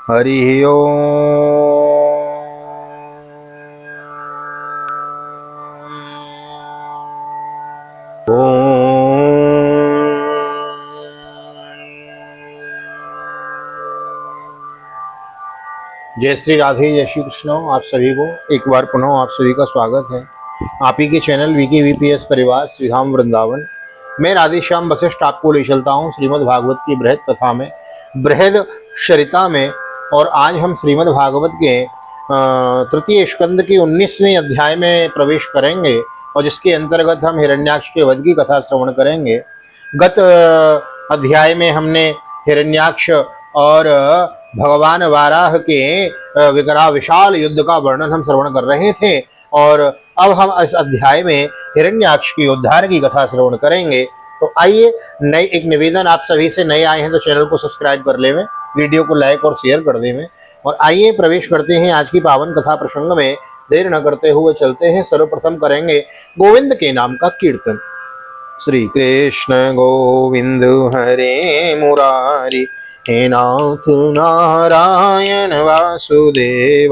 हरि ओम। जय श्री राधे, जय श्री कृष्ण। आप सभी को एक बार पुनः आप सभी का स्वागत है आप ही के चैनल वीके वीपीएस परिवार श्री धाम वृंदावन। मैं राधेश्याम वशिष्ठ आपको ले चलता हूँ श्रीमद् भागवत की बृहद कथा में, बृहद चरिता में। और आज हम श्रीमद् भागवत के तृतीय स्कंद के 19वें अध्याय में प्रवेश करेंगे और जिसके अंतर्गत हम हिरण्याक्ष के वध की कथा श्रवण करेंगे। गत अध्याय में हमने हिरण्याक्ष और भगवान वाराह के विशाल युद्ध का वर्णन हम श्रवण कर रहे थे और अब हम इस अध्याय में हिरण्याक्ष की उद्धार की कथा श्रवण करेंगे। तो आइए, नए एक निवेदन, आप सभी से नए आए हैं तो चैनल को सब्सक्राइब कर लेवें, वीडियो को लाइक और शेयर कर देवें। और आइए प्रवेश करते हैं आज की पावन कथा प्रसंग में। देर न करते हुए चलते हैं। सर्वप्रथम करेंगे गोविंद के नाम का कीर्तन। श्री कृष्ण गोविंद हरे मुरारी, हे नाथ नारायण वासुदेव।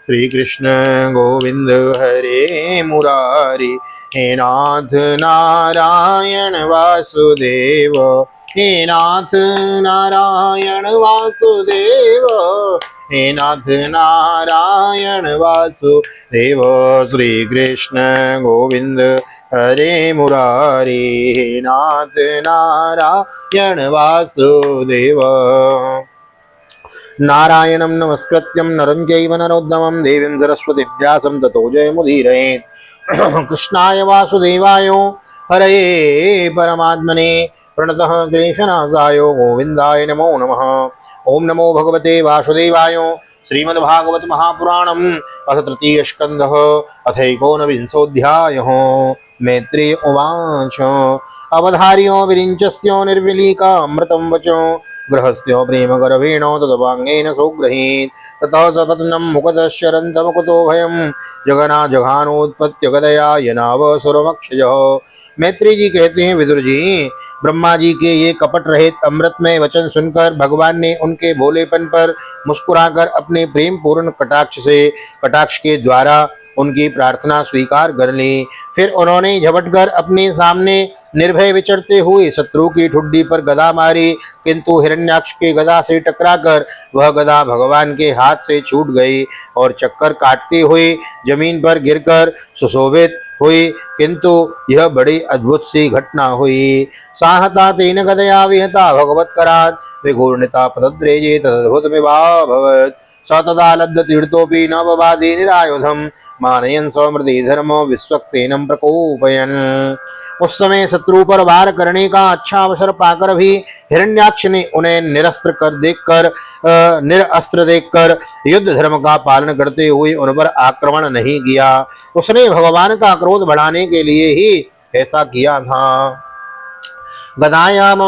श्री कृष्ण गोविंद हरे मुरारी, हे नाथ नारायण वासुदेव। हे नाथ नारायण वासुदेव, हे नाथ नारायण वासुदेव। श्री कृष्ण गोविंद हरे मुरारी, हे नाथ नारायण वासुदेव। नारायणं नमस्कृत्यं नरं चैव नरोत्तमं देवीं सरस्वतीं व्यासं ततो जयमुदीरयेत्। कृष्णाय वासुदेवाय हरये परमात्मने प्रणतः क्लेशनाशाय गोविन्दाय नमो नमः। ओम नमो भगवते वासुदेवाय। श्रीमद्भागवत महापुराणम् अथ तृतीय स्कन्धः अथैकोनविंशोऽध्यायः। मैत्रेय उवाच। अवधार्यो विरिञ्चस्यो निर्विलीकामृतं वचो गृहस्थ्यो प्रेमगर्भेण तदवाङ्गेन सोगृहीत्। ततः सपत्नं मुकुतश्चरन्तमुकुतो भयं जगना जघानोत्पत्य गदया यनावसुरमक्षयः। मैत्री जी कहते हैं, विदुर जी, ब्रह्मा जी के ये कपट रहित अमृतमय वचन सुनकर भगवान ने उनके भोलेपन पर मुस्कुराकर अपने प्रेम पूर्ण कटाक्ष के द्वारा उनकी प्रार्थना स्वीकार कर ली। फिर उन्होंने झपटकर अपने सामने निर्भय विचरते हुए शत्रु की ठुड्डी पर गदा मारी, किंतु हिरण्याक्ष के गदा से टकराकर वह गदा भगवान के हाथ से छूट गई और चक्कर काटते हुए जमीन पर गिरकर सुशोभित हुई। किंतु यह बड़ी अद्भुत सी घटना हुई। साहता तेन गदया विहता भगवत्करात् विघूर्णिता पतद्रेजे तदद्भुतमिवाभवत्। स तदा लब्ध तीर्थोऽपि न बबाधे निरायुधम् मानयन् स्वमृति धर्म विश्वक्सेनं प्रकोपयन्। उस समय शत्रु पर वार करने का अच्छा अवसर पाकर भी हिरण्याक्ष ने उन्हें निरअस्त्र देखकर युद्ध धर्म का पालन करते हुए उन पर आक्रमण नहीं किया। उसने भगवान का क्रोध बढ़ाने के लिए ही ऐसा किया था। गदायाम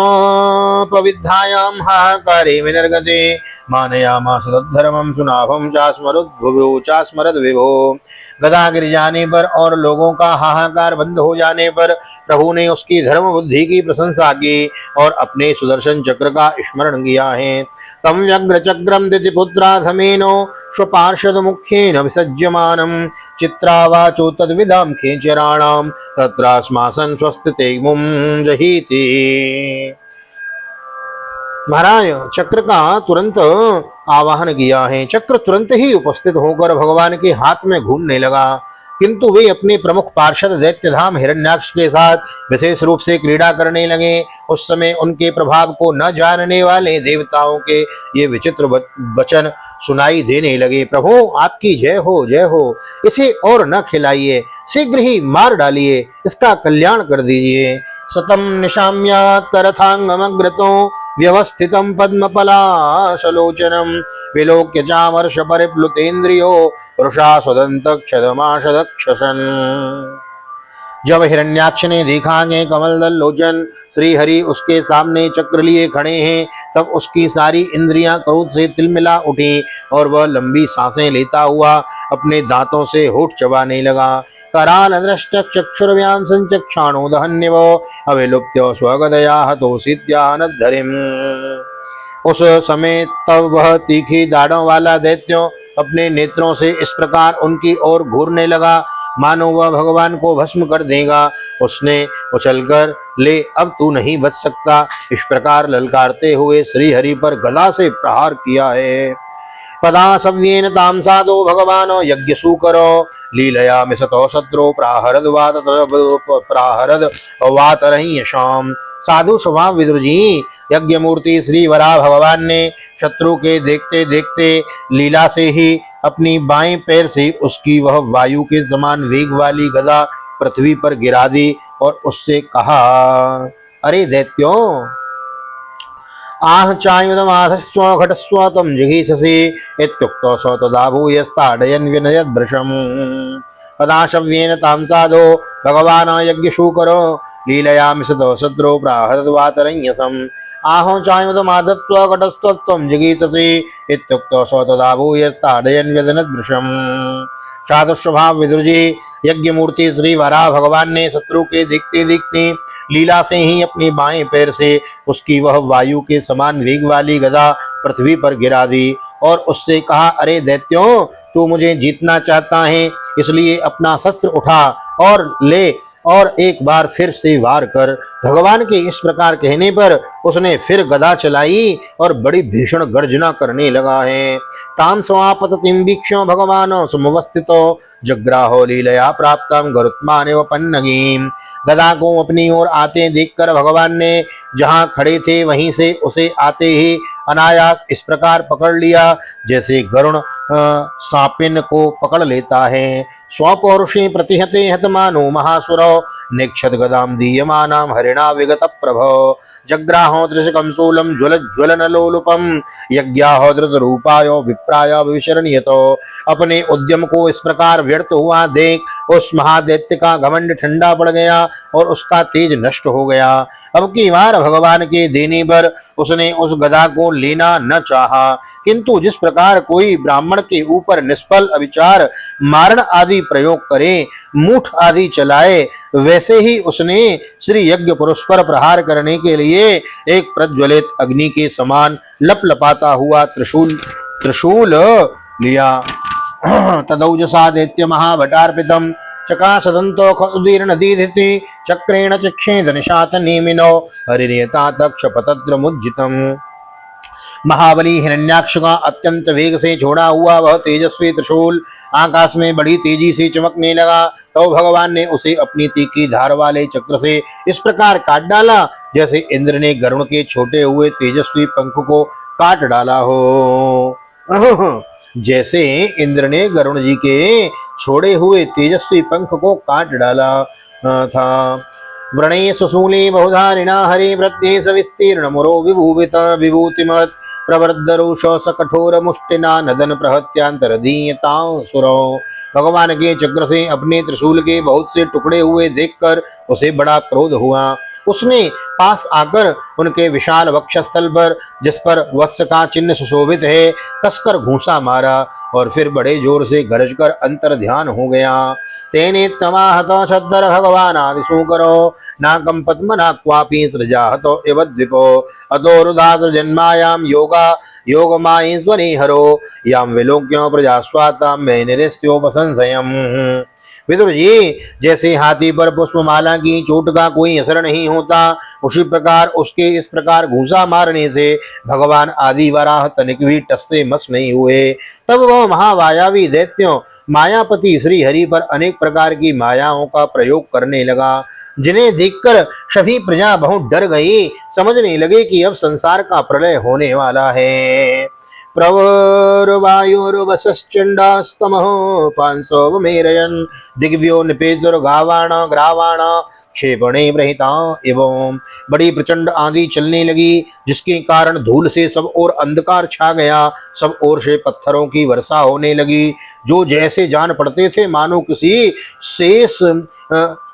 पविद्धायां हाहाकारे विनिर्गते मानयामास तद्धर्मं सुनाभं चास्मरद विभो। गदा गिर जाने पर और लोगों का हाहाकार बंद हो जाने पर प्रभु ने उसकी धर्म बुद्धि की प्रशंसा की और अपने सुदर्शन चक्र का स्मरण किया है। तम व्यग्र चक्रम दितिपुत्राधमेनो स्वपार्षद मुख्येन विसज्यमानं चित्रावाचो तद्विदां खेचराणां तत्रास्मासन् स्वस्थितेमुं जहीति। महाराज, चक्र का तुरंत आवाहन किया है। चक्र तुरंत ही उपस्थित होकर भगवान के हाथ में घूमने लगा, किंतु वे अपने प्रमुख पार्षद दैत्यधाम हिरण्याक्ष के साथ विशेष रूप से क्रीड़ा करने लगे। उस समय उनके प्रभाव को न जानने वाले देवताओं के ये विचित्र वचन सुनाई देने लगे। प्रभु, आपकी जय हो, जय हो। इसे और न खिलाइए, शीघ्र ही मार डालिए, इसका कल्याण कर दीजिए। सतम निशाम्यात्तरथांगमग्रतो व्यवस्थितं पद्मपलाशलोचनं विलोक्य चामर्ष परिप्लुतेन्द्रियो वृषा स्वदन्तक्षदमाशदक्षसन्। जब हिरण्याक्ष ने देखा कि कमलदल लोचन श्री हरि उसके सामने चक्र लिए खड़े हैं, तब उसकी सारी इंद्रियां क्रोध से तिलमिला उठी और वह लंबी सांसें लेता हुआ अपने दांतों से होठ चबाने लगा। कराल दृष्ट चक्षुर्व्याम संचक्षाणो दहन्यवो अविलुप्त्यो स्वगदया हतोऽसीत्यानद्धरिम्। उस समय तब वह तीखी दाढ़ों वाला दैत्यों अपने नेत्रों से इस प्रकार उनकी ओर घूरने लगा मानो वह भगवान को भस्म कर देगा। उसने उछलकर, ले अब तू नहीं बच सकता, इस प्रकार ललकारते हुए श्री हरि पर गदा से प्रहार किया है। पदा सव्येन ताम साधो भगवान यज्ञ सूकरो लीलया मिसतो शत्रु प्राहरद वातरही शाम। साधु स्वभाव विदुर जी, यज्ञ मूर्ति श्री वराह भगवान ने शत्रु के देखते देखते लीला से ही अपनी बाएं पैर से उसकी वह वायु के समान वेग वाली गदा पृथ्वी पर गिरा दी और उससे कहा, अरे दैत्यों, आह चायुधमाधस्व घटस्व तम जिघीषसि इत्युक्तो स तदा भूयस्ताडयन् विनयद्भृशम्। पदाशव्येन तां साधो भगवान् यज्ञशूकरो लीलया मिषतो शत्रो प्राहरद्वातरण्यसम्। आहो चायुधमाधस्व घटस्व तम जिघीषसि इत्युक्तो स तदा भूयस्ताडयन् विनयद्भृशम्। साधु स्वभाव विदुर जी, यज्ञ मूर्ति श्री वराह भगवान ने शत्रु के देखते देखते लीला से ही अपनी बाएं पैर से उसकी वह वायु के समान वेग वाली गदा पृथ्वी पर गिरा दी और उससे कहा, अरे दैत्यों, तू मुझे जीतना चाहता है, इसलिए अपना शस्त्र उठा और ले और एक बार फिर से वार कर। भगवान के इस प्रकार कहने पर उसने फिर गदा चलाई और बड़ी भीषण गर्जना करने लगा है। ताम समापततिं वीक्ष्य भगवान समुवस्थितो जग्राहो लीलया प्राप्तम गरुत्मानेव पन्नगीम। गदा को अपनी ओर आते देखकर भगवान ने जहाँ खड़े थे वहीं से उसे आते ही अनायास इस प्रकार पकड़ लिया जैसे गरुण सांपिन को पकड़ लेता है। स्वपौरुषे प्रतिहते हतमानो महासुरो निक्षत गदाम दीयमानाम हरिणा विगत प्रभो। जग्राहो त्रिशकं शूलं ज्वलज्वलनलोलुपं यज्ञाहो धृतरूपायो विप्रायो विशरणीयतो। अपने उद्यम को इस प्रकार व्यर्थ हुआ देख उस महादैत्य का घमंड ठंडा पड़ गया और उसका तेज नष्ट हो गया। अब की बार भगवान के देने पर उसने उस गदा को लेना न चाहा, किंतु जिस प्रकार कोई ब्राह्मण के ऊपर निष्फल अविचार मारण आदि प्रयोग करे, मूठ आदि चलाए, वैसे ही उसने श्री यज्ञ पुरुष पर प्रहार करने के लिए एक प्रज्वलित अग्नि के समान लपलपाता हुआ त्रिशूल लिया। तदौजसा दैत्य महाभटार्पितम चकाशदंतो खदीर्ण दीधिति चक्रेण चिक्षेद निशात नेमिनो हरिनेता तक्षपतद्र मुज्जितम। महाबली हिरण्याक्ष का अत्यंत वेग से छोड़ा हुआ वह तेजस्वी त्रिशूल आकाश में बड़ी तेजी से चमकने लगा तो भगवान ने उसे अपनी तीखी धार वाले चक्र से इस प्रकार काट डाला जैसे इंद्र ने गरुड़ के छोटे हुए तेजस्वी पंख को काट डाला हो। जैसे इंद्र ने गरुड़ जी के छोड़े हुए तेजस्वी पंख को काट डाला था। व्रणे सुशूले बहुधारिणा हरे वृत्ते सविस्तीर्ण मुरो विभूतिमत् प्रवर्धरुषो स कठोर मुष्टिना नदन प्रहत्यांतरधीयतां सुरो। भगवान के चक्र से अपने त्रिशूल के बहुत से टुकड़े हुए देखकर उसे बड़ा क्रोध हुआ। उसने पास आकर उनके विशाल वक्षस्थल पर, जिस पर वत्स का चिन्ह सुशोभित है, कसकर घूंसा मारा और फिर बड़े जोर से गरजकर अंतर ध्यान हो गया। तेने तमाहत छद्दर भगवान आदिशूकरो नाकं पद्मना क्वापि सृजाहतो इव द्विपो अतो रुदास जन्मायाम योगमायेश्वरी हरो याम विलोक्यो प्रजास्वाताम मैं निरस्योपसंशयम्। विदुर जी, जैसे हाथी पर पुष्पमाला की चोट का कोई असर नहीं होता, उसी प्रकार उसके इस प्रकार घूंसा मारने से भगवान आदि वराह तनिक भी टस से मस नहीं हुए। तब वह महामायावी दैत्यों मायापति श्री हरि पर अनेक प्रकार की मायाओं का प्रयोग करने लगा, जिन्हें देखकर सभी प्रजा बहुत डर गई, समझने लगे कि अब संसार का प्रलय होने वाला है। प्रवरवायुर्वसश्चंडास्तमः पांसव मेरयन् दिग्भ्यो निपेतुर्गावाण ग्रावाण क्षेपणे प्रहिता एवं। बड़ी प्रचंड आंधी चलने लगी जिसके कारण धूल से सब ओर अंधकार छा गया। सब ओर से पत्थरों की वर्षा होने लगी जो जैसे जान पड़ते थे मानो किसी शेष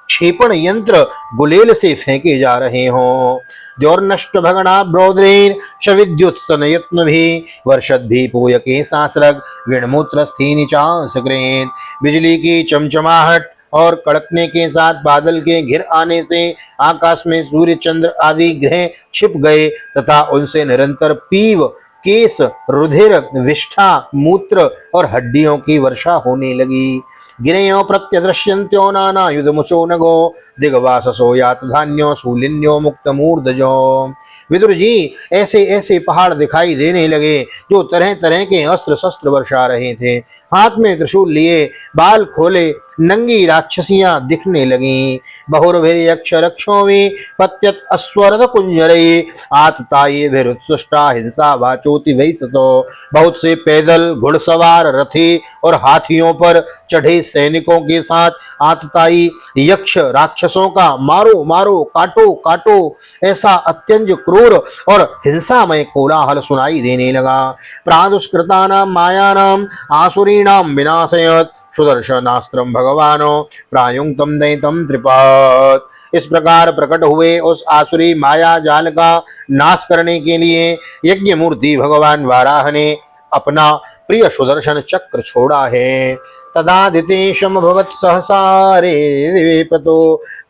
क्षेपण यंत्र गुलेल से फेंके जा रहे हों। द्योर्नष्ट भगना ब्रोद्रेर शविद्युत सनयत्न भी वर्षद भी पूयके सासरग विणमूत्र स्थीनि चांसकृत। बिजली की चमचमाहट और कड़कने के साथ बादल के घिर आने से आकाश में सूर्य चंद्र आदि ग्रह छिप गए तथा उनसे निरंतर पीव, केस, रुधिर, विष्ठा, मूत्र और हड्डियों की वर्षा होने लगी। गिरयो प्रत्यदृश्यन्त्यो नाना युधमुचो नगो दिग्वाससो यात धान्यो शूलिन्यो मुक्त मूर्धजो। विदुर जी, ऐसे ऐसे पहाड़ दिखाई देने लगे जो तरह तरह के अस्त्र शस्त्र वर्षा रहे थे। हाथ में त्रिशूल लिए, बाल खोले नंगी राक्षसियां दिखने लगीं। बहुर्भिर्यक्षरक्षोमि पत्यत अस्वरद कुंजरे आतताये भिरुत्सुष्टा हिंसा वाचोति वैससो। बहुत से पैदल, घुड़सवार, रथी और हाथियों पर चढ़े सैनिकों के साथ आतताई यक्ष राक्षसों का मारो मारो, काटो काटो, ऐसा अत्यंत क्रूर और हिंसामय कोलाहल सुनाई देने लगा। प्रादुष्कृतानां मायानां आसुरीणां विनाशयत् सुदर्शनास्त्रम भगवानो प्रायुक्तम दैतम त्रिपाद। इस प्रकार प्रकट हुए उस आसुरी माया जाल का नाश करने के लिए यज्ञ मूर्ति भगवान वाराह ने अपना प्रिय सुदर्शन चक्र छोड़ा है। तदादिते समभवत् सहसारे दिवेपतो,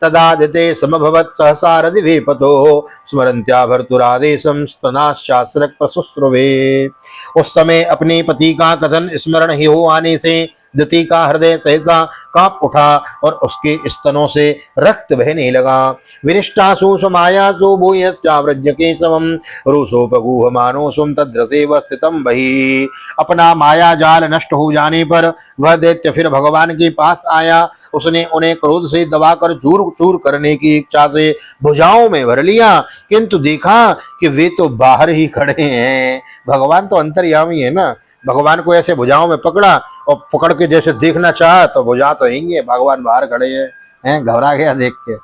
तदादिते समभवत् सहसार दिवेपतो स्मरन्त्या भर्तुरादेशं स्तनाश्चास्रक प्रशुश्रुवे। उस समय अपने पति का कथन स्मरण ही हो आने से दिति का हृदय सहसा कांप उठा और उसके स्तनों से रक्त बहने लगा। विनिष्टासु समायासु भूयश्चाव्रज केशवं रुसोपगूहमानोऽसुं तद्रसेव स्थितं बहि। अपना माया जाल नष्ट हो जाने पर वह दैत्य फिर भगवान के पास आया। उसने उन्हें क्रोध से दबाकर चूर चूर करने की इच्छा से भुजाओं में भर लिया, किंतु देखा कि वे तो बाहर ही खड़े हैं। भगवान तो अंतर्यामी है ना। भगवान को ऐसे भुजाओं में पकड़ा और पकड़ के जैसे देखना चाहा तो भुजा तो हिंगे, भगवान बाहर खड़े हैं। घबरा गया देख के।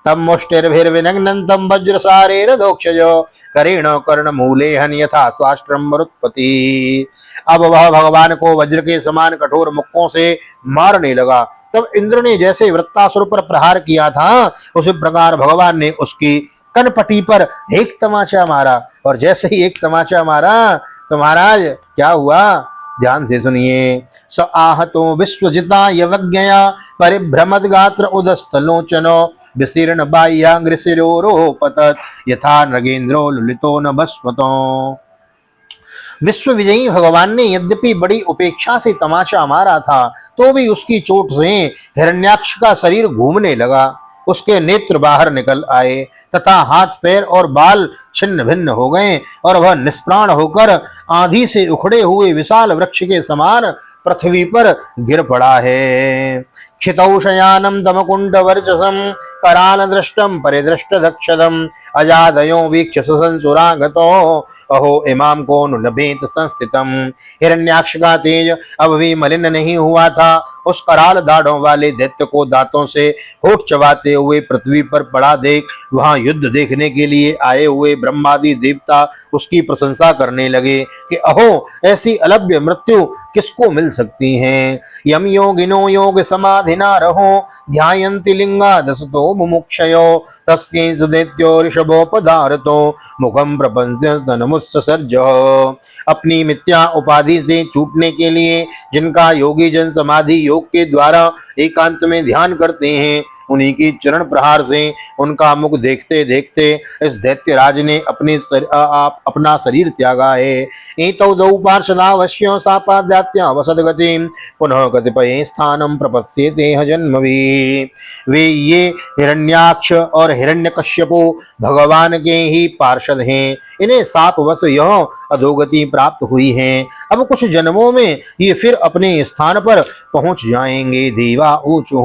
तम मुष्टिर्भिर्विनग्नं तं वज्रसारेरधोक्षजो करेण कर्णमूले हन्यथा स्वाष्ट्रम मरुत्पति। अब वह भगवान को वज्र के समान कठोर मुक्कों से मारने लगा। तब इंद्र ने जैसे वृत्तासुर पर प्रहार किया था उसी प्रकार भगवान ने उसकी कनपटी पर एक तमाचा मारा। और जैसे ही एक तमाचा मारा तो महाराज क्या हुआ, ध्यान से सुनिए। स आहतो विश्वजिता यवज्ञया परिभ्रमद गात्र उदस्तलोचनो विशीर्ण बाह्यांग्रशिरोरोपतत यथा नगेन्द्रो लुलितो न बस्वतो। विश्व विजयी भगवान ने यद्यपि बड़ी उपेक्षा से तमाचा मारा था तो भी उसकी चोट से हिरण्याक्ष का शरीर घूमने लगा। उसके नेत्र बाहर निकल आए तथा हाथ पैर और बाल छिन्न भिन्न हो गए और वह निष्प्राण होकर आंधी से उखड़े हुए विशाल वृक्ष के समान पृथ्वी पर गिर पड़ा है। क्षितौशयानं दमकुंड वर्चसं कराल दृष्टम परिदृष्ट दक्षदम अजादयो वीक्ष संसुरागतो अहो इमाम को नुलभेत संस्थितम। हिरण्याक्ष का तेज अब भी मलिन नहीं हुआ था। उस कराल दाढ़ों वाले दैत्य को दांतों से होठ चबाते हुए पृथ्वी पर पड़ा देख वहां युद्ध देखने के लिए आए हुए ब्रह्मादि देवता उसकी प्रशंसा करने लगे कि अहो ऐसी अलभ्य मृत्यु किसको मिल सकती हैं। यम योगिनो योग समाधिना रहो ध्यायन्ति लिंगा दसतो मुमुक्षयो तस्यैष दैत्यो ऋषभोपधारतो मुखम प्रपंस्य स्तनमुत्सर्ज। अपनी मिथ्या उपाधि से छूटने के लिए जिनका योगी जन समाधि योग के द्वारा एकांत में ध्यान करते हैं उन्हीं की चरण प्रहार से उनका मुख देखते देखते इस दैत्यराज ने अपना शरीर त्यागा है। एतौ दौ पार्षदावश्यो सापाद्यात्या वसदगतिं पुनः कतिपय स्थानम प्रपत्स्यते जन्मवी। वे ये हिरण्याक्ष और हिरण्यकश्यपु भगवान के ही पार्षद हैं। इन्हें सापवश यह अधोगति प्राप्त हुई है। अब कुछ जन्मों में ये फिर अपने स्थान पर पहुंच जाएंगे। देवा ऊचु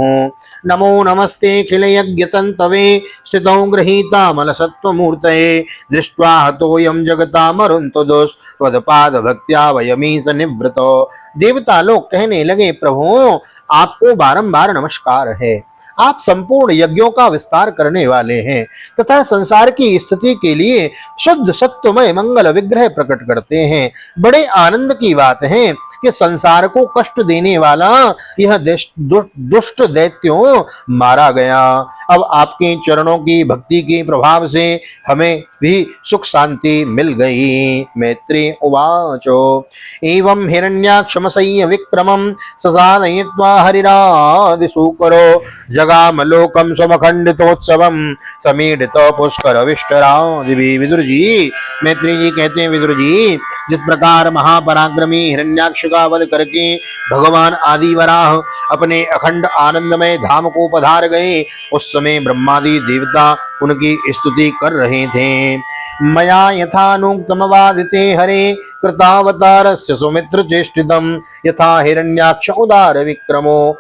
नमो नमस्ते खिल यज्ञ तंतवे स्थितौ गृहीता मनसत्व मूर्तये दृष्ट्वा हतोयम जगता मरुंतो दोष त्वदपाद भक्त्या वयमीश निवृतो। देवता लोग कहने लगे प्रभु आपको बारंबार नमस्कार है। आप संपूर्ण यज्ञों का विस्तार करने वाले हैं तथा संसार की स्थिति के लिए शुद्ध सत्वमय मंगल विग्रह प्रकट करते हैं। बड़े आनंद की बात है कि संसार को कष्ट देने वाला यह दुष्ट दैत्यों मारा गया। अब आपके चरणों की भक्ति के प्रभाव से हमें भी सुख शांति मिल गई। मैत्री उवाचो एवं हिरण्याक्षमसय्य विक्रमं ससादयित्वा हरिरादिसूकरो जगामलोकं समखंडितोत्सवं समीडित पुष्कर विष्टरादिभिः। विदुर जी, मैत्री जी कहते हैं, विदुर जी, जिस प्रकार महापराक्रमी हिरण्याक्ष का वध करके भगवान आदि वराह अपने अखंड आनंदमय धाम को पधार गए, उस समय ब्रह्मादि देवता उनकी स्तुति कर रहे थे। मया यथानुक्तमवादिते हरे कृतावतारस्य सुमित्र चेष्टितम् यथा हिरण्याक्ष उदार विक्रमो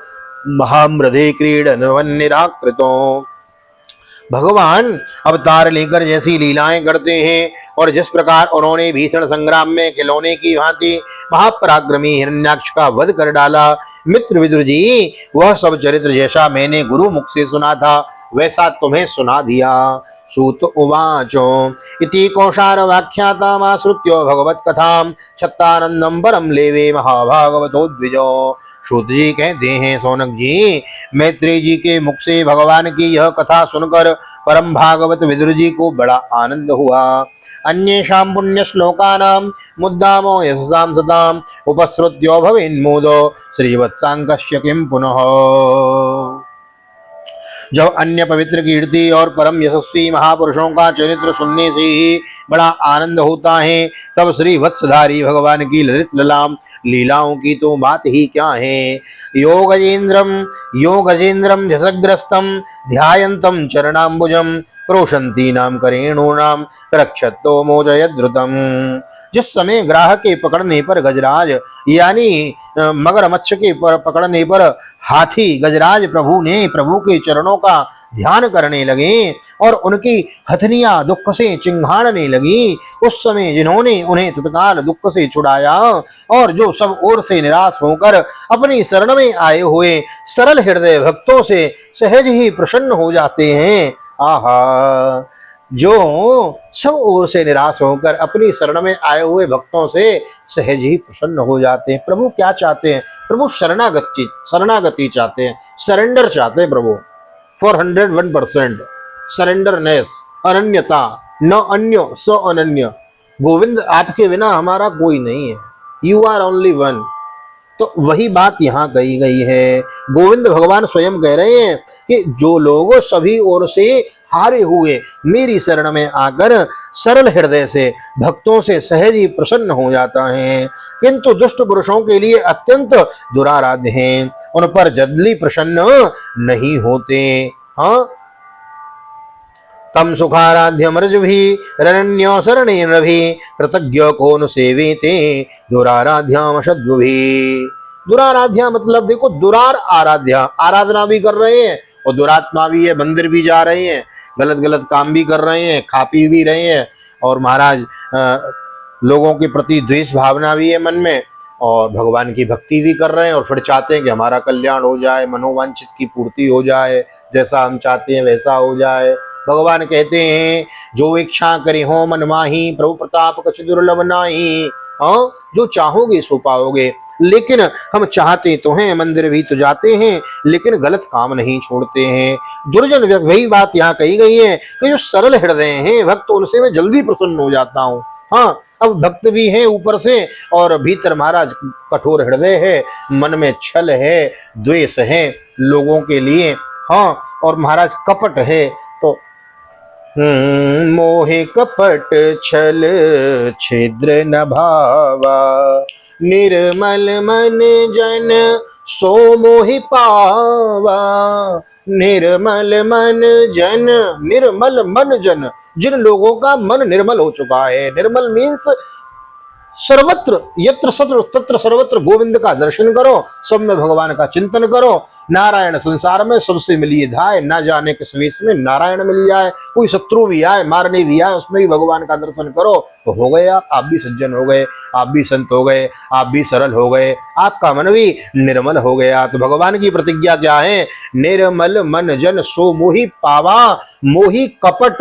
महामृदे क्रीडनवन्निराकृतो। भगवान अवतार लेकर जैसी लीलाएं करते हैं और जिस प्रकार उन्होंने भीषण संग्राम में खिलौने की भांति महापराक्रमी हिरण्याक्ष का वध कर डाला, मित्र विदुर जी, वह सब चरित्र जैसा मैंने गुरु मुख से सुना था वैसा तुम्हें सुना दिया। सूत उवाचो इति कौशार वाख्यातामाश्रुत्यो भगवत कथाम छत्तानंदम परम लेवे महाभागवतो द्विजो। सूत जी कहते हैं, सौनक जी, मैत्री जी के मुख से भगवान की यह कथा सुनकर परम भागवत विदुर जी को बड़ा आनंद हुआ। अन्येषां पुण्य श्लोकानां मुद्दामो यशसां सतां उपसृत्यो भवेन्मोदो श्रीवत्सांकस्य किं पुनः। जब अन्य पवित्र कीर्ति और परम यशस्वी महापुरुषों का चरित्र सुनने से ही बड़ा आनंद होता है, तब श्री वत्सधारी भगवान की ललित ललाम लीलाओं की तो बात ही क्या है। योगजेन्द्रम झसग्रस्तम ध्यायन्तम चरणाम्बुजम प्रोशंती नाम करेणूनाम रक्षतो मोजयद्रुतम। जिस समय ग्राह के पकड़ने पर गजराज यानी मगरमच्छ के पकड़ने पर हाथी गजराज प्रभु ने प्रभु के चरणों का ध्यान करने लगे और उनकी हथनियां दुख से चिंघाड़ने लगी, उस समय जिन्होंने उन्हें तत्काल दुख से छुड़ाया और जो सब ओर से निराश होकर अपनी शरण में आए हुए सरल हृदय भक्तों से सहज ही प्रसन्न हो जाते हैं। आहा, जो सब ओर से निराश होकर अपनी शरण में आए हुए भक्तों से सहज ही प्रसन्न हो जाते हैं। प्रभु क्या चाहते हैं? प्रभु शरणागति चाहते हैं, सरेंडर चाहते हैं प्रभु। 401% सरेंडरनेस, अनन्यता, न अन्य स अनन्य। गोविंद, आपके बिना हमारा कोई नहीं है, यू आर ओनली वन। तो वही बात यहाँ कही गई है। गोविंद भगवान स्वयं कह रहे हैं कि जो लोग सभी ओर से हारे हुए मेरी शरण में आकर सरल हृदय से भक्तों से सहज ही प्रसन्न हो जाता है, किंतु दुष्ट पुरुषों के लिए अत्यंत दुराराध्य हैं, उन पर जल्दी प्रसन्न नहीं होते। हाँ, तम सुखाराध्यमर्ज भी रण्यो शरणेन भी कृतज्ञ को न सेवेते दुराराध्याम शत्रु भी। दुराराध्या मतलब देखो, दुरार आराध्या, आराधना भी कर रहे हैं और दुरात्मा भी है, मंदिर भी जा रहे हैं, गलत गलत काम भी कर रहे हैं, खा पी भी रहे हैं और महाराज लोगों के प्रति द्वेष भावना भी है मन में और भगवान की भक्ति भी कर रहे हैं और फिर चाहते हैं कि हमारा कल्याण हो जाए, मनोवांछित की पूर्ति हो जाए, जैसा हम चाहते हैं वैसा हो जाए। भगवान कहते हैं, जो इच्छा करे हो मन माही प्रभु प्रताप कछु दुर्लभ नाही। हाँ, जो चाहोगे सो पाओगे। लेकिन हम चाहते तो हैं, मंदिर भी तो जाते हैं, लेकिन गलत काम नहीं छोड़ते हैं। दुर्जन, वही बात यहाँ कही गई है कि जो सरल हृदय हैं भक्त, उनसे मैं जल्दी प्रसन्न हो जाता हूँ। हाँ, अब भक्त भी हैं ऊपर से और भीतर महाराज कठोर हृदय है, मन में छल है, द्वेष है लोगों के लिए। हाँ, और महाराज कपट है। तो मोहे कपट छल छिद्र न भावा निर्मल मन जन सो मोहि पावा। निर्मल मन जन, निर्मल मन जन, जिन लोगों का मन निर्मल हो चुका है। निर्मल मीन्स सर्वत्र यत्र सत्र तत्र सर्वत्र गोविंद का दर्शन करो, सब में भगवान का चिंतन करो। नारायण संसार में सबसे मिलिए धाय, ना जाने किस वेश में नारायण मिल जाए। कोई शत्रु भी आए, मारने भी आए, उसमें भी भगवान का दर्शन करो तो हो गए आप भी सज्जन हो गए, आप भी संत हो गए, आप भी सरल हो गए, आपका मन भी निर्मल हो गया। तो भगवान की प्रतिज्ञा क्या है? निर्मल मन जन सो मोहि पावा, मोहि कपट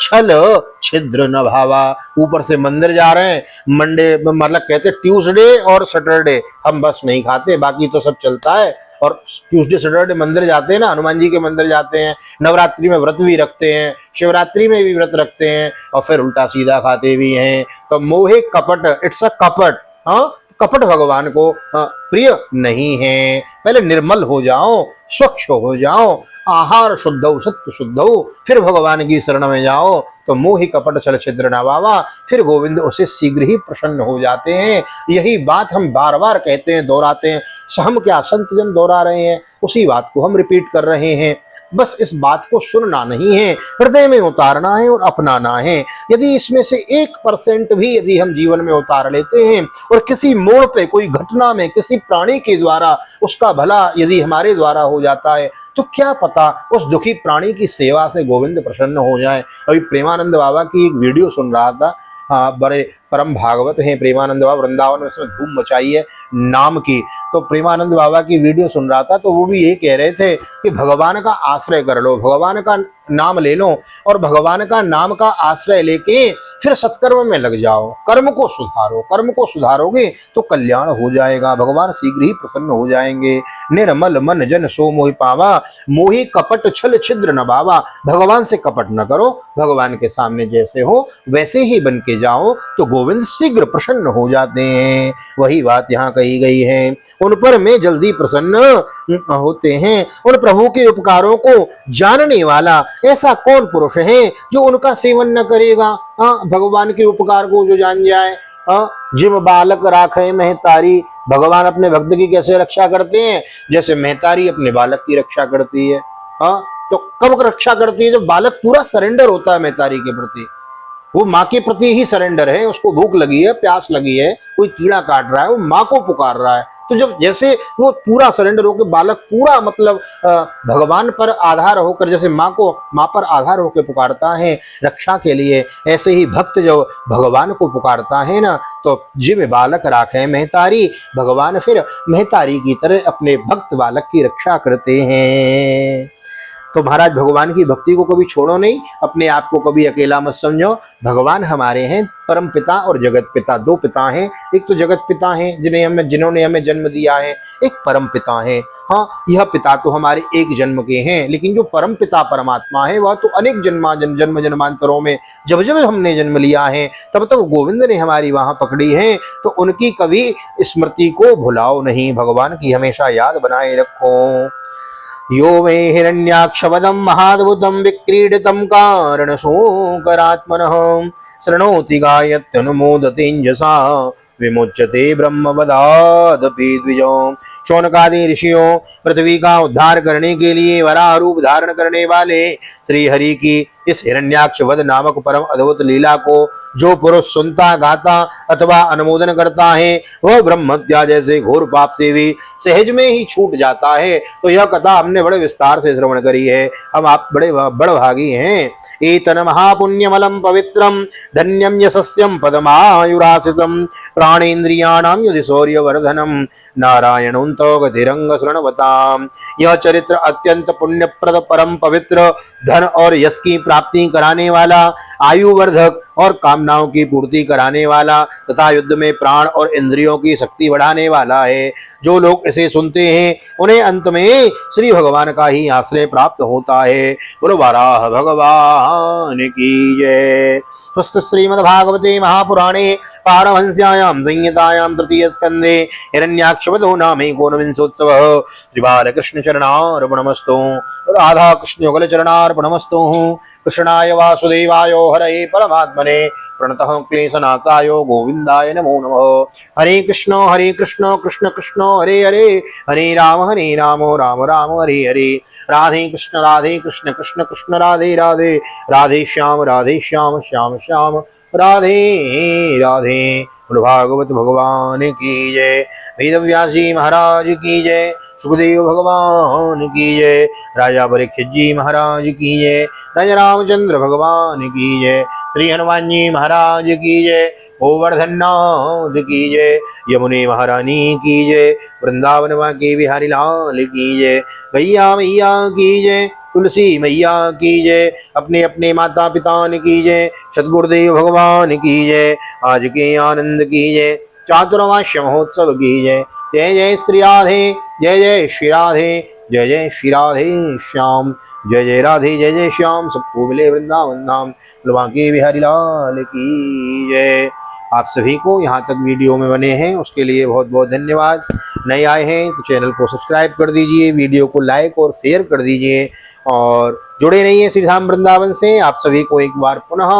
छल छिद्र न भावा। ऊपर से मंदिर जा रहे हैं, मंडे मतलब कहते ट्यूसडे और सैटरडे हम बस नहीं खाते, बाकी तो सब चलता है। और ट्यूसडे सैटरडे मंदिर जाते हैं ना, हनुमान जी के मंदिर जाते हैं, नवरात्रि में व्रत भी रखते हैं, शिवरात्रि में भी व्रत रखते हैं, और फिर उल्टा सीधा खाते भी हैं। तो मोहे कपट, इट्स अ कपट। हाँ, कपट भगवान को प्रिय नहीं है। पहले निर्मल हो जाओ, स्वच्छ हो जाओ, आहार शुद्ध हो, सत्य शुद्ध हो, फिर भगवान की शरण में जाओ तो मोहि कपट छल छिद्र न भावा, फिर गोविंद उसे शीघ्र ही प्रसन्न हो जाते हैं। यही बात हम बार बार कहते हैं, दोहराते हैं। हम क्या, संत जन दोहरा रहे हैं, उसी बात को हम रिपीट कर रहे हैं। बस इस बात को सुनना नहीं है, हृदय में उतारना है और अपनाना है। यदि इसमें से 1% भी यदि हम जीवन में उतार लेते हैं और किसी मोड़ पे, कोई घटना में, किसी प्राणी के द्वारा उसका भला यदि हमारे द्वारा हो जाता है, तो क्या पता उस दुखी प्राणी की सेवा से गोविंद प्रसन्न हो जाए। अभी प्रेमानंद बाबा की एक वीडियो सुन रहा था, हाँ, बड़े परम भागवत हैं प्रेमानंद बाबा, वृंदावन में इसमें धूम मचाई है नाम की। तो प्रेमानंद बाबा की वीडियो सुन रहा था, तो वो भी ये कह रहे थे कि भगवान का आश्रय कर लो, भगवान का नाम ले लो, और भगवान का नाम का आश्रय लेके फिर सत्कर्म में लग जाओ, कर्म को सुधारो। कर्म को सुधारोगे तो कल्याण हो जाएगा, भगवान शीघ्र ही प्रसन्न हो जाएंगे। निर्मल मन जन सो मोहि पावा, मोहि कपट छल छिद्र न भावा। भगवान से कपट न करो, भगवान के सामने जैसे हो वैसे ही बन के जाओ तो गोविंद शीघ्र प्रसन्न हो जाते हैं। वही बात यहाँ कही गई है, उन पर मैं जल्दी प्रसन्न होते हैं। उन प्रभु के उपकारों को जानने वाला ऐसा कौन पुरुष है जो उनका सेवन न करेगा। भगवान के उपकार को जो जान जाए। जिम बालक राखे महतारी, भगवान अपने भक्त की कैसे रक्षा करते हैं? जैसे महतारी अपने बालक की रक्षा करती है। तो कब रक्षा करती है? जब बालक पूरा सरेंडर होता है महतारी के प्रति, वो माँ के प्रति ही सरेंडर है। उसको भूख लगी है, प्यास लगी है, कोई कीड़ा काट रहा है, वो माँ को पुकार रहा है। तो जब जैसे वो पूरा सरेंडर होकर बालक पूरा मतलब भगवान पर आधार होकर, जैसे माँ पर आधार होकर पुकारता है रक्षा के लिए, ऐसे ही भक्त जब भगवान को पुकारता है ना, तो जिम बालक राखे महतारी, भगवान फिर महतारी की तरह अपने भक्त बालक की रक्षा करते हैं। तो महाराज भगवान की भक्ति को कभी छोड़ो नहीं, अपने आप को कभी अकेला मत समझो। भगवान हमारे हैं परम पिता और जगत पिता, दो पिता हैं। एक तो जगत पिता हैं जिन्होंने हमें जन्म दिया है, एक परम पिता हैं। हाँ, यह पिता तो हमारे एक जन्म के हैं, लेकिन जो परम पिता परमात्मा है वह तो अनेक जन्म जन्मांतरों में जब जब हमने जन्म लिया है तब तक गोविंद ने हमारी वहाँ पकड़ी है। तो उनकी कभी स्मृति को भुलाओ नहीं, भगवान की हमेशा याद बनाए रखो। यो मे हिरण्याक्षवदं महाद्भुतं विक्रीडितं कारणशोकरात्मनः शृणोति गायत्यनुमोदतेञ्जसा विमुच्यते ब्रह्मवदादपि द्विजो। शौनकादि ऋषियों पृथ्वी का उद्धार करने के लिए वराह रूप धारण करने वाले श्री हरि की इस हिरण्याक्ष वध नामक परम अद्भुत लीला को जो पुरुष सुनता, गाता अथवा अनुमोदन करता है वह ब्रह्म हत्या जैसे घोर पाप से भी सहज में ही छूट जाता है। तो यह कथा हमने बड़े विस्तार से श्रवण करी है, हम आप बड़े बड़भागी हैं। एतन महापुण्यमलम पवित्रम धन्यम यशस्यम पदमायुराशिषम प्राणेन्द्रियाणां यदि शौर्यवर्धनम नारायणं तो गतिरंग शृण्वताम्। यह चरित्र अत्यंत पुण्यप्रद, परम पवित्र, धन और यश की प्राप्ति कराने वाला, आयुवर्धक और कामनाओं की पूर्ति कराने वाला तथा युद्ध में प्राण और इंद्रियों की शक्ति बढ़ाने वाला है। जो लोग इसे सुनते हैं उन्हें अंत में श्री भगवान का ही आश्रय प्राप्त होता है। बोलो वाराह भगवान की जय। स्वस्थ श्रीमद्भागवते महापुराणे पारमहंस्यायां संहितायां तृतीय स्कंदे हिरण्याक्षवधो नाम एकोनविंशोत्सवः। श्री बालकृष्ण चरणार्पणमस्तु, राधा कृष्ण युगल चरणार्पणमस्तु। कृष्णाय वासुदेवाय हरे परमात्मने प्रणतः क्लेशनाशाय गोविंदाय नमो नमः। हरे कृष्ण कृष्ण कृष्ण हरे हरे, हरे राम राम राम हरे हरे। राधे कृष्ण कृष्ण कृष्ण राधे राधे, राधे श्याम श्याम श्याम राधे राधे। बोलो भागवत भगवान की जय। वेद जी महाराज की जय। सुखदेव भगवान की जय। राजा परीक्षित जी महाराज की जय। राजा रामचंद्र भगवान की जय। श्री हनुमान जी महाराज की जय। गोवर्धन नाथ की जय। यमुने महारानी की जय। वृंदावन के बिहारी लाल की जय। गैया मैया की जय। तुलसी मैया की जय। अपने अपने माता पिता की जय। सतगुरुदेव भगवान की जय। आज के आनंद की जय। चातुर्मास्य महोत्सव की जय। जय जय श्री राधे। जय जय श्री राधे। जय जय श्री राधे श्याम। जय जय राधे जय जय श्याम। सबको मिले वृंदावन धाम। बांके बिहारी लाल की जय। आप सभी को यहाँ तक वीडियो में बने हैं उसके लिए बहुत बहुत धन्यवाद। नए आए हैं तो चैनल को सब्सक्राइब कर दीजिए, वीडियो को लाइक और शेयर कर दीजिए और जुड़े रहिए श्री धाम वृंदावन से। आप सभी को एक बार पुनः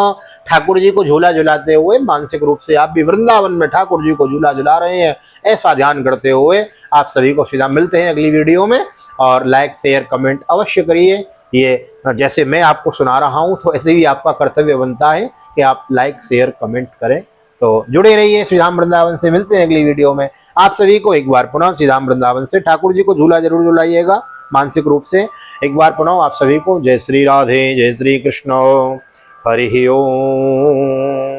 ठाकुर जी को झूला झुलाते हुए, मानसिक रूप से आप भी वृंदावन में ठाकुर जी को झूला झुला रहे हैं ऐसा ध्यान करते हुए आप सभी को सीधा मिलते हैं अगली वीडियो में। और लाइक शेयर कमेंट अवश्य करिए। ये जैसे मैं आपको सुना रहा हूँ तो ऐसे ही आपका कर्तव्य बनता है कि आप लाइक शेयर कमेंट करें। तो जुड़े रहिए श्री धाम वृंदावन से। मिलते हैं अगली वीडियो में। आप सभी को एक बार पुनः श्री धाम वृंदावन से ठाकुर जी को झूला जरूर झुलाइएगा मानसिक रूप से। एक बार पुनः आप सभी को जय श्री राधे जय श्री कृष्ण। हरि ओम।